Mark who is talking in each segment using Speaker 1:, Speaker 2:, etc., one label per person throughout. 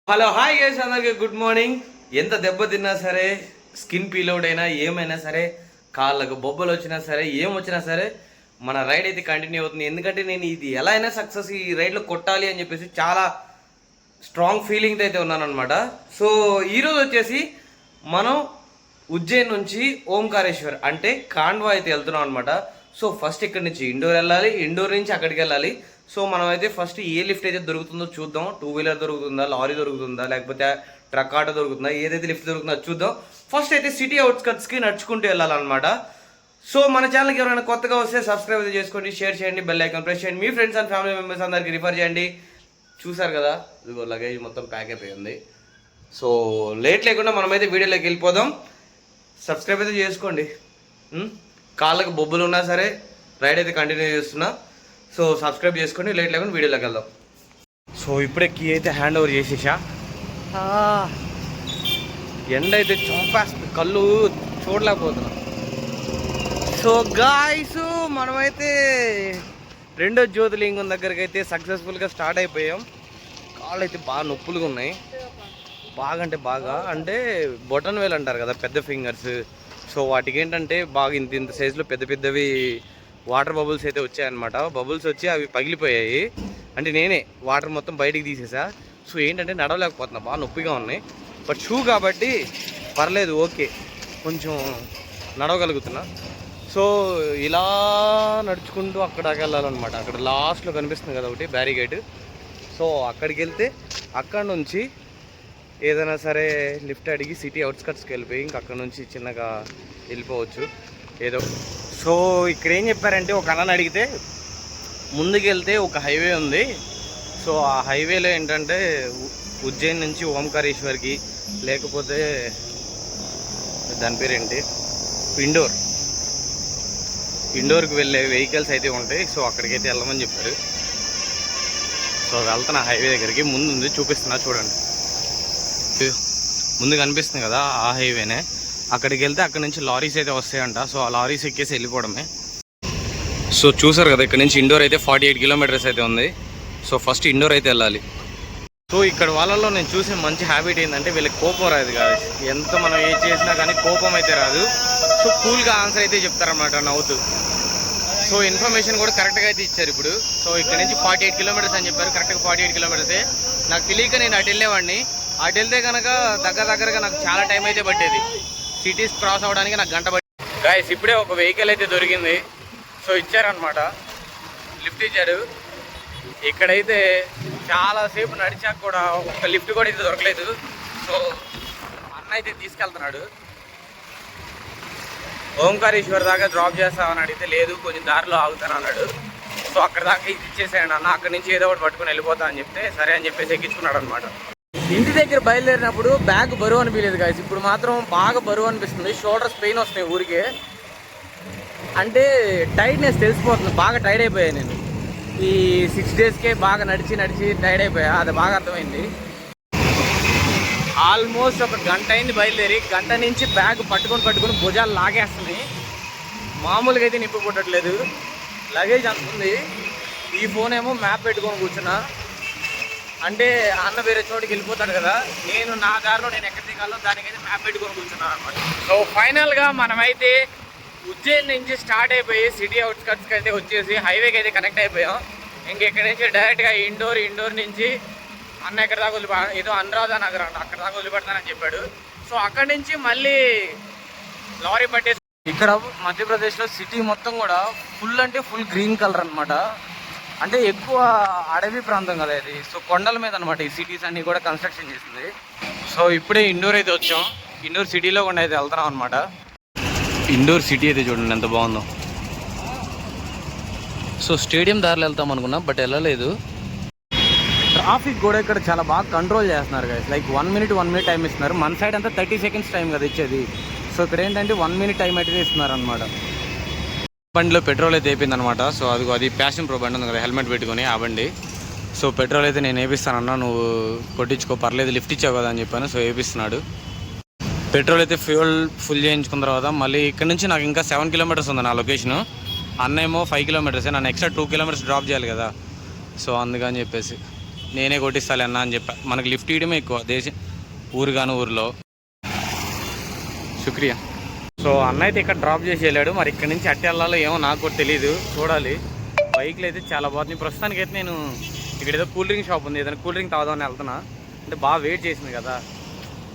Speaker 1: Hello hi guys, అందరికి good morning. ఎంత దెబ్బ తిన్నా సరే, స్కిన్ పీలౌడ్ అయినా ఏమైనా సరే, కాళ్ళకు బొబ్బలు వచ్చినా సరే, ఏం వచ్చినా సరే మన రైడ్ అయితే కంటిన్యూ అవుతుంది. ఎందుకంటే నేను ఇది ఎలా అయినా సక్సెస్ ఈ రైడ్లో కొట్టాలి అని చెప్పేసి చాలా స్ట్రాంగ్ ఫీలింగ్తో అయితే ఉన్నాను అనమాట. సో ఈరోజు వచ్చేసి మనం ఉజ్జయిన్ నుంచి ఓంకారేశ్వర్ అంటే కాండ్వా అయితే వెళ్తున్నాం అనమాట. సో ఫస్ట్ ఇక్కడ నుంచి ఇండోర్ వెళ్ళాలి, ఇండోర్ నుంచి అక్కడికి వెళ్ళాలి. సో మనం అయితే ఫస్ట్ ఏ లిఫ్ట్ అయితే దొరుకుతుందో చూద్దాం. 2 వీలర్ దొరుకుతుందా, లారీ దొరుకుతుందా, లేకపోతే ట్రక్ ఆటో దొరుకుతుందా, ఏదైతే లిఫ్ట్ దొరుకుతుందో చూద్దాం. ఫస్ట్ అయితే సిటీ అవుట్స్కట్స్కి నడుచుకుంటూ వెళ్ళాలన్నమాట. సో మన ఛానల్కి ఎవరైనా కొత్తగా వస్తే సబ్స్క్రైబ్ అయితే చేసుకోండి, షేర్ చేయండి, బెల్ ఐకాన్ ప్రెస్ చేయండి, మీ ఫ్రెండ్స్ అండ్ ఫ్యామిలీ మెంబర్స్ అందరికి రిఫర్ చేయండి. చూసారు కదా, ఇదిగో లగేజ్ మొత్తం ప్యాక్ అయిపోయింది. సో లేట్ లేకుండా మనమైతే వీడియోలోకి వెళ్ళిపోదాం. సబ్స్క్రైబ్ అయితే చేసుకోండి. కాళ్ళకి బొబ్బులు ఉన్నా సరే రైడ్ అయితే కంటిన్యూ చేస్తున్నా. సో సబ్స్క్రైబ్ చేసుకోండి. లేట్ లేకుండా వీడియోలోకి వెళ్దాం. సో ఇప్పుడే కీ అయితే హ్యాండ్ ఓవర్ చేసేసా. ఎండ అయితే చంపేస్తుంది, కళ్ళు చూడలేకపోతున్నా. సో గాయ్స్, మనమైతే రెండో జ్యోతిలింగం దగ్గరికి అయితే సక్సెస్ఫుల్గా స్టార్ట్ అయిపోయాం. కాళ్ళు అయితే బాగా నొప్పులుగా ఉన్నాయి. బాగా అంటే బొటన్ వేలు అంటారు కదా, పెద్ద ఫింగర్స్. సో వాటికి ఏంటంటే బాగా ఇంత సైజులో పెద్ద పెద్దవి వాటర్ బబుల్స్ అయితే వచ్చాయన్నమాట. బబుల్స్ వచ్చి అవి పగిలిపోయాయి. అంటే నేనే వాటర్ మొత్తం బయటికి తీసేసా. సో ఏంటంటే నడవలేకపోతున్నా, బాగా నొప్పిగా ఉన్నాయి. బట్ షూ కాబట్టి పర్లేదు, ఓకే, కొంచెం నడవగలుగుతున్నా. సో ఇలా నడుచుకుంటూ అక్కడికి వెళ్ళాలన్నమాట. అక్కడ లాస్ట్లో కనిపిస్తుంది కదా ఒకటి బ్యారిగేట్. సో అక్కడికి వెళ్తే అక్కడ నుంచి ఏదైనా సరే లిఫ్ట్ అడిగి సిటీ అవుట్స్కట్స్కి వెళ్ళిపోయి ఇంక అక్కడ నుంచి చిన్నగా వెళ్ళిపోవచ్చు ఏదో. సో ఇక్కడ ఏం చెప్పారంటే, ఒక అన్నని అడిగితే ముందుకు వెళ్తే ఒక హైవే ఉంది. సో ఆ హైవేలో ఏంటంటే ఉజ్జయిన్ నుంచి ఓంకారేశ్వర్కి, లేకపోతే దాని పేరేంటి, ఇండోర్కి వెళ్ళే వెహికల్స్ అయితే ఉంటాయి. సో అక్కడికైతే వెళ్ళమని చెప్పారు. సో వెళ్తున్నా హైవే దగ్గరికి. ముందు ఉంది, చూపిస్తున్నా చూడండి. ముందు కనిపిస్తుంది కదా, ఆ హైవేనే. అక్కడికి వెళ్తే అక్కడ నుంచి లారీస్ అయితే వస్తాయంట. సో ఆ లారీస్ ఎక్కేసి వెళ్ళిపోవడమే. సో చూసారు కదా, ఇక్కడ నుంచి ఇండోర్ అయితే 48 కిలోమీటర్స్ అయితే ఉంది. సో ఫస్ట్ ఇండోర్ అయితే వెళ్ళాలి. సో ఇక్కడ వాళ్ళలో నేను చూసిన మంచి హ్యాబిట్ ఏంటంటే, వీళ్ళకి కోపం రాదు కాదు. ఎంత మనం ఏ చేసినా కానీ కోపం అయితే రాదు. సో కూల్గా ఆన్సర్ అయితే చెప్తారన్నమాట నవ్వుతూ. సో ఇన్ఫర్మేషన్ కూడా కరెక్ట్గా అయితే ఇచ్చారు ఇప్పుడు. సో ఇక్కడ నుంచి 48 కిలోమీటర్స్ అని చెప్పారు. కరెక్ట్గా 48 కిలోమీటర్సే. నాకు తెలియక నేను అటు వెళ్ళేవాడిని. అటు వెళ్తే కనుక దగ్గరగా నాకు చాలా టైం అయితే పట్టేది. సిటీస్ క్రాస్ అవ్వడానికి నాకు గంట పట్టింది. గాయస్, ఇప్పుడే ఒక వెహికల్ అయితే దొరికింది. సో ఇచ్చారనమాట, లిఫ్ట్ ఇచ్చారు. ఇక్కడైతే చాలాసేపు నడిచాక కూడా ఒక లిఫ్ట్ కూడా అయితే దొరకలేదు. సో అన్న అయితే తీసుకెళ్తున్నాడు. ఓంకారేశ్వర్ దాకా డ్రాప్ చేస్తామని అడిగితే లేదు, కొంచెం దారిలో ఆగుతాను అన్నాడు. సో అక్కడ దాకా ఇది ఇచ్చేసాడు అన్న. అక్కడి నుంచి ఏదో ఒకటి పట్టుకుని వెళ్ళిపోతా అని చెప్తే సరే అని చెప్పేసి ఎక్కించుకున్నాడు అనమాట. ఇంటి దగ్గర బయలుదేరినప్పుడు బ్యాగ్ బరువు అనిపించలేదు గాయస్. ఇప్పుడు మాత్రం బాగా బరువు అనిపిస్తుంది. షోల్డర్స్ పెయిన్ వస్తున్నాయి ఊరికే. అంటే టైర్డ్నెస్ తెలిసిపోతుంది. బాగా టైర్డ్ అయిపోయాను నేను. ఈ 6 డేస్కే బాగా నడిచి టైర్డ్ అయిపోయా. అది బాగా అర్థమైంది. ఆల్మోస్ట్ ఒక గంట అయింది బయలుదేరి. గంట నుంచి బ్యాగ్ పట్టుకొని భుజాలు లాగేస్తున్నాయి. మామూలుగా అయితే నిప్పు పుట్టట్లేదు. లగేజ్ అంత ఉంది. ఈ ఫోన్ ఏమో మ్యాప్ పెట్టుకొని కూర్చున్నా. అంటే అన్న వేరే చోటికి వెళ్ళిపోతాడు కదా, నేను నా దారిలో నేను ఎక్కడ దిగాలో దానికైతే మ్యాప్ పెట్టుకొని కూర్చున్నాను అనమాట. సో ఫైనల్గా మనమైతే ఉజ్జయిన్ నుంచి స్టార్ట్ అయిపోయి సిటీ అవుట్స్కట్స్కి అయితే వచ్చేసి హైవేకి అయితే కనెక్ట్ అయిపోయాం. ఇంకెక్కడి నుంచి డైరెక్ట్గా ఇండోర్ నుంచి అన్న ఎక్కడ దాకా ఏదో అనురాధ నగర్ అంట, అక్కడ దాకా వదిలిపెడతానని చెప్పాడు. సో అక్కడి నుంచి మళ్ళీ లారీ పట్టేసి ఇక్కడ మధ్యప్రదేశ్లో సిటీ మొత్తం కూడా ఫుల్ అంటే ఫుల్ గ్రీన్ కలర్ అనమాట. అంటే ఎక్కువ అడవి ప్రాంతం కదా ఇది. సో కొండల మీద అనమాట ఈ సిటీస్ అన్నీ కూడా కన్స్ట్రక్షన్ చేసింది. సో ఇప్పుడే ఇండోర్ అయితే వచ్చాం. ఇండోర్ సిటీలో కూడా అయితే వెళ్తున్నాం అనమాట. ఇండోర్ సిటీ అయితే చూడండి ఎంత బాగుందో. సో స్టేడియం దారిలో వెళ్తాం అనుకున్నాం, బట్ వెళ్ళలేదు. ట్రాఫిక్ కూడా ఇక్కడ చాలా బాగా కంట్రోల్ చేస్తున్నారు కదా. లైక్ 1 మినిట్ టైం ఇస్తున్నారు. మన సైడ్ అంతా 30 సెకండ్స్ టైం కదా ఇచ్చేది. సో ఇక్కడ ఏంటంటే 1 మినిట్ టైం అయితే ఇస్తున్నారు అనమాట. బండిలో పెట్రోల్ అయితే వేయింది అనమాట. సో అది ప్యాషన్ ప్రో బండి ఉంది కదా, హెల్మెట్ పెట్టుకొని ఆ బండి. సో పెట్రోల్ అయితే నేను వేపిస్తానన్నా, నువ్వు కొట్టించుకో పర్లేదు, లిఫ్ట్ ఇచ్చావు కదా అని చెప్పాను. సో వేపిస్తున్నాడు. పెట్రోల్ అయితే ఫ్యూల్ ఫుల్ చేయించుకున్న తర్వాత మళ్ళీ ఇక్కడ నుంచి నాకు ఇంకా 7 కిలోమీటర్స్ ఉంది నా లొకేషను. అన్నేమో 5 కిలోమీటర్సే. నన్ను ఎక్స్ట్రా 2 కిలోమీటర్స్ డ్రాప్ చేయాలి కదా. సో అందుకని చెప్పేసి నేనే కొట్టిస్తాలే అన్న అని చెప్పా. మనకి లిఫ్ట్ ఇవ్వడమే ఎక్కువ ఊరు కాని ఊరిలో. శుక్రియా. సో అన్న అయితే ఇక్కడ డ్రాప్ చేసి వెళ్ళాడు. మరి ఇక్కడ నుంచి అట్టి వెళ్ళాలో ఏమో నాకు కూడా తెలియదు, చూడాలి. బైక్లు అయితే చాలా బాగుంది. ప్రస్తుతానికి అయితే నేను ఇక్కడ ఏదో కూల్ డ్రింక్ షాప్ ఉంది, ఏదైనా కూల్ డ్రింక్ తాగుదామని వెళ్తున్నా. అంటే బాగా వెయిట్ చేసింది కదా,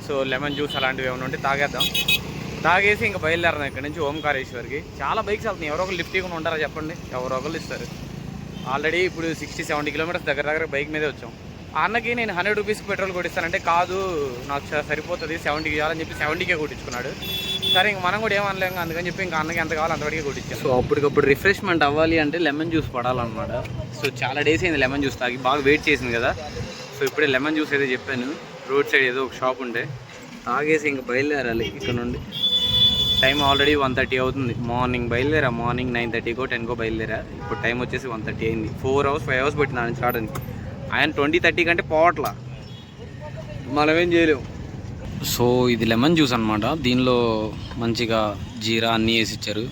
Speaker 1: సో లెమన్ జ్యూస్ అలాంటివి ఏమైనా ఉంటే తాగేద్దాం. తాగేసి ఇంకా బయలుదేరదాం ఇక్కడ నుంచి ఓంకారేశ్వర్కి. చాలా బైక్స్ వెళ్తున్నాయి. ఎవరో ఒకరు లిఫ్ట్ ఇవ్వకుండా ఉంటారా చెప్పండి? ఎవరో ఒకరు ఇస్తారు. ఆల్రెడీ ఇప్పుడు 60-70 కిలోమీటర్స్ దగ్గర బైక్ మీదే వచ్చాం. ఆ అన్నకి నేను 100 రూపీస్కి పెట్రోల్ కొట్టిస్తానంటే కాదు నాకు సరిపోతుంది 70కి కావాలని చెప్పి 70కే కొట్టించుకున్నాడు. సరే ఇంక మనం కూడా ఏమనలేము, అందుకని చెప్పి ఇంకా అన్నకి ఎంత కావాలో అంతవరకు కొట్టించాం. సో అప్పటికప్పుడు రిఫ్రెష్మెంట్ అవ్వాలి అంటే లెమన్ జ్యూస్ పడాలన్నమాట. సో చాలా డేస్ అయింది లెమన్ జ్యూస్ తాగి, బాగా వెయిట్ చేసింది కదా. సో ఇప్పుడే లెమన్ జ్యూస్ అయితే చెప్పాను, రోడ్ సైడ్ ఏదో ఒక షాప్ ఉంటే తాగేసి ఇంకా బయలుదేరాలి ఇక్కడ నుండి. టైం ఆల్రెడీ 1:30 అవుతుంది. మార్నింగ్ బయలుదేరా, మార్నింగ్ 9:30కో 10కో బయలుదేరా. ఇప్పుడు టైం వచ్చేసి 1:30 అయింది. 4 hours 5 hours పెట్టినా నుంచి రావడానికి. ఆయన 20-30 కంటే పోవట్లా, మనమేం చేయలేము. సో ఇది లెమన్ జ్యూస్ అనమాట. దీనిలో మంచిగా జీరా అన్నీ వేసి ఇచ్చారు.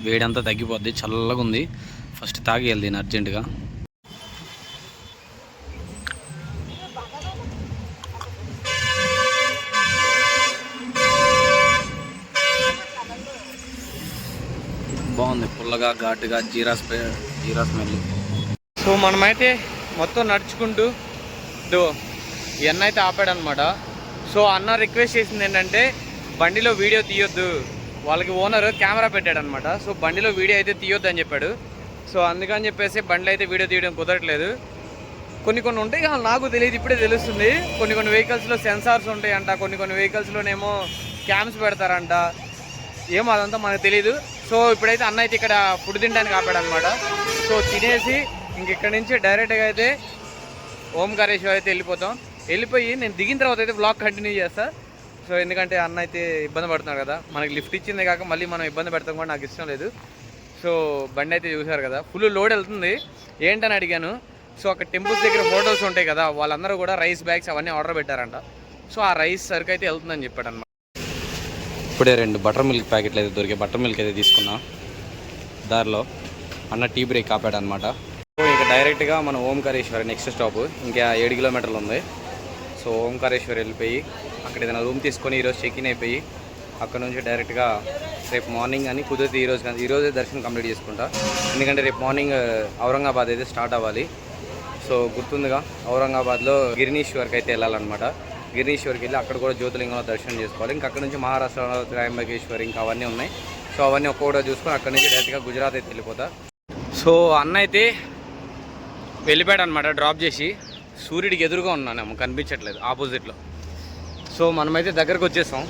Speaker 1: వేడంతా తగ్గిపోద్ది, చల్లగా ఉంది. ఫస్ట్ తాగేయాలి దీన్ని అర్జెంటుగా. బాగుంది, పుల్లగా ఘాటుగా జీరా స్మెల్. సో మనమైతే మొత్తం నడుచుకుంటూ ఈ అన్న అయితే ఆపాడనమాట. సో అన్న రిక్వెస్ట్ చేసింది ఏంటంటే బండిలో వీడియో తీయొద్దు, వాళ్ళకి ఓనర్ కెమెరా పెట్టాడనమాట. సో బండిలో వీడియో అయితే తీయొద్దు అని చెప్పాడు. సో అందుకని చెప్పేసి బండిలో అయితే వీడియో తీయడం కుదరట్లేదు. కొన్ని ఉంటాయి కానీ నాకు తెలియదు, ఇప్పుడే తెలుస్తుంది. కొన్ని వెహికల్స్లో సెన్సార్స్ ఉంటాయి అంట, కొన్ని వెహికల్స్లోనేమో క్యామ్స్ పెడతారంట, ఏమో అదంతా మనకు తెలియదు. సో ఇప్పుడైతే అన్న అయితే ఇక్కడ ఫుడ్ తినడానికి ఆపాడనమాట. సో తినేసి ఇంక ఇక్కడ నుంచి డైరెక్ట్గా అయితే ఓంకారేశ్వర్ అయితే వెళ్ళిపోయి నేను దిగిన తర్వాత అయితే బ్లాగ్ కంటిన్యూ చేస్తా. సో ఎందుకంటే అన్న అయితే ఇబ్బంది పడుతున్నాడు కదా, మనకి లిఫ్ట్ ఇచ్చిందే కాక మళ్ళీ మనం ఇబ్బంది పెడతాం కూడా నాకు ఇష్టం లేదు. సో బండి అయితే చూసారు కదా, ఫుల్ లోడ్ వెళ్తుంది. ఏంటని అడిగాను. సో అక్కడ టెంపుల్స్ దగ్గర హోటల్స్ ఉంటాయి కదా, వాళ్ళందరూ కూడా రైస్ బ్యాగ్స్ అవన్నీ ఆర్డర్ పెట్టారంట. సో ఆ రైస్ సరుకు అయితే వెళ్తుందని చెప్పాడు అనమాట. ఇప్పుడే 2 బటర్ మిల్క్ ప్యాకెట్లు అయితే దొరికే, బటర్ మిల్క్ అయితే తీసుకున్నా. దారిలో అన్న టీ బ్రేక్ ఆపాడు అనమాట. సో ఇక డైరెక్ట్గా మన ఓంకారేశ్వర్ నెక్స్ట్ స్టాప్, ఇంకా 7 కిలోమీటర్లు ఉంది. సో ఓంకారేశ్వర్ వెళ్ళిపోయి అక్కడ ఏదైనా రూమ్ తీసుకొని ఈరోజు చెక్-ఇన్ అయిపోయి అక్కడ నుంచి డైరెక్ట్గా రేపు మార్నింగ్ అని కుదిరితే ఈరోజే దర్శనం కంప్లీట్ చేసుకుంటా. ఎందుకంటే రేపు మార్నింగ్ ఔరంగాబాద్ అయితే స్టార్ట్ అవ్వాలి. సో గుర్తుందిగా, ఔరంగాబాద్లో గిరినీశ్వర్కి అయితే వెళ్ళాలన్నమాట. గిరినీశ్వర్కి వెళ్ళి అక్కడ కూడా జ్యోతిలింగంలో దర్శనం చేసుకోవాలి. ఇంకా అక్కడ నుంచి మహారాష్ట్రలో త్రయంబకేశ్వర్ ఇంకా అవన్నీ ఉన్నాయి. సో అవన్నీ ఒక్కొక్కటి చూసుకొని అక్కడ నుంచి డైరెక్ట్గా గుజరాత్ అయితే వెళ్ళిపోతా. సో అన్న అయితే వెళ్ళిపోయాడు అనమాట డ్రాప్ చేసి. సూర్యుడికి ఎదురుగా ఉన్నానేమో, కనిపించట్లేదు ఆపోజిట్లో. సో మనమైతే దగ్గరకు వచ్చేసాం.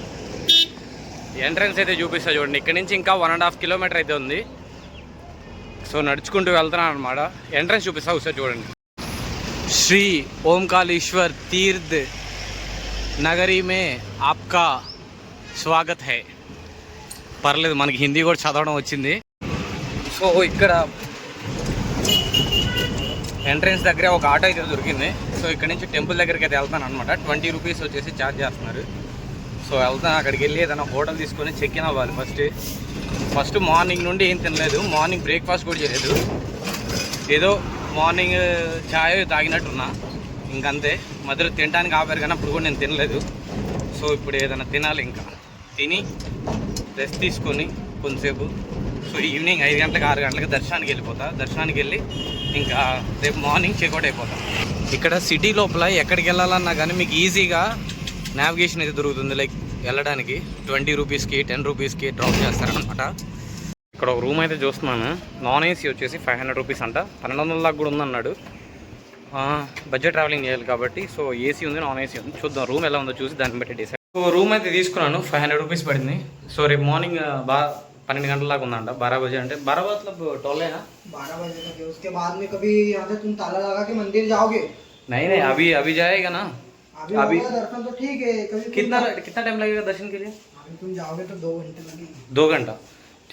Speaker 1: ఎంట్రన్స్ అయితే చూపిస్తా చూడండి. ఇక్కడ నుంచి ఇంకా 1.5 కిలోమీటర్ అయితే ఉంది. సో నడుచుకుంటూ వెళ్తున్నాను అనమాట. ఎంట్రన్స్ చూపిస్తా ఒకసారి చూడండి. శ్రీ ఓంకారేశ్వర్ తీర్థ్ నగరీ మే ఆప్కా స్వాగత్ హై. పర్లేదు, మనకి హిందీ కూడా చదవడం వచ్చింది. సో ఇక్కడ ఎంట్రన్స్ దగ్గర ఒక ఆటో అయితే దొరికింది. సో ఇక్కడ నుంచి టెంపుల్ దగ్గరికి అయితే వెళ్తాను అనమాట. 20 రూపీస్ వచ్చేసి ఛార్జ్ చేస్తున్నారు. సో వెళ్తాను, అక్కడికి వెళ్ళి ఏదైనా హోటల్ తీసుకొని చెక్-ఇన్ అవ్వాలి. ఫస్ట్ మార్నింగ్ నుండి ఏం తినలేదు, మార్నింగ్ బ్రేక్ఫాస్ట్ కూడా చేయలేదు. ఏదో మార్నింగ్ ఛాయ్ తాగినట్టున్నా, ఇంకంతే. మధ్యలో తినడానికి ఆపారు కానీ అప్పుడు కూడా నేను తినలేదు. సో ఇప్పుడు ఏదైనా తినాలి, ఇంకా తిని రెస్ట్ తీసుకొని కొంతసేపు. సో ఈవినింగ్ 5 గంటలకు 6 గంటలకు దర్శనానికి వెళ్ళిపోతా. దర్శనానికి వెళ్ళి ఇంకా రేపు మార్నింగ్ చెక్అవుట్ అయిపోతాం. ఇక్కడ సిటీ లోపల ఎక్కడికి వెళ్ళాలన్నా కానీ మీకు ఈజీగా నావిగేషన్ అయితే దొరుకుతుంది. లైక్ వెళ్ళడానికి 20 రూపీస్కి 10 రూపీస్కి డ్రాప్ చేస్తారనమాట. ఇక్కడ ఒక రూమ్ అయితే చూస్తున్నాను. నాన్ ఏసీ వచ్చేసి 500 రూపీస్ అంట. 1200 దాకా కూడా ఉందన్నాడు. బడ్జెట్ ట్రావెలింగ్ చేయాలి కాబట్టి. సో ఏసీ ఉంది, నాన్ ఏసీ ఉంది. చూద్దాం రూమ్ ఎలా ఉందో చూసి దాన్ని బట్టి డిసైడ్. సో రూమ్ అయితే తీసుకున్నాను, 500 రూపీస్ పడింది. సో రేపు మార్నింగ్ 12 గంటల దాకా ఉందంట. 12 बजे అంటే 12 मतलब 12 है ना? 12 बजे तक है। उसके बाद में कभी यहाँ से तुम ताला लगा के मंदिर जाओगे? नहीं अभी जाएगा ना। अभी दर्शन तो ठीक है। कभी कितना टाइम लगेगा दर्शन के लिए? अभी तुम जाओगे तो 2 घंटे लगेंगे। 2 घंटा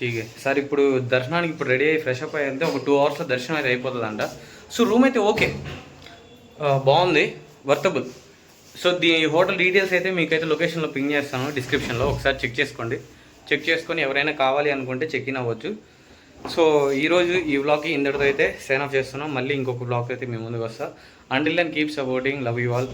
Speaker 1: ठीक है सर. ఇప్పుడు దర్శనానికి ఇప్పుడు రెడీ అయ్యి ఫ్రెష్ అప్ అయ్యింటే ఒక 2 అవర్స్లో దర్శనం అయితే అయిపోతుందంట. సో రూమ్ అయితే ఓకే, బాగుంది, వర్తబుల్. సో దీని హోటల్ డీటెయిల్స్ అయితే మీకైతే లొకేషన్లో పింగ్ చేస్తాను డిస్క్రిప్షన్లో. ఒకసారి చెక్ చేసుకోండి. చెక్ చేసుకొని ఎవరైనా కావాలి అనుకుంటే చెక్ ఇన్ అవ్వచ్చు. సో ఈరోజు ఈ వ్లాగ్కి ఇంతటితో అయితే సైన్ ఆఫ్ చేస్తున్నాం. మళ్ళీ ఇంకొక వ్లాగ్ అయితే మేము ముందుకు వస్తాం. Until then keep supporting, love you all.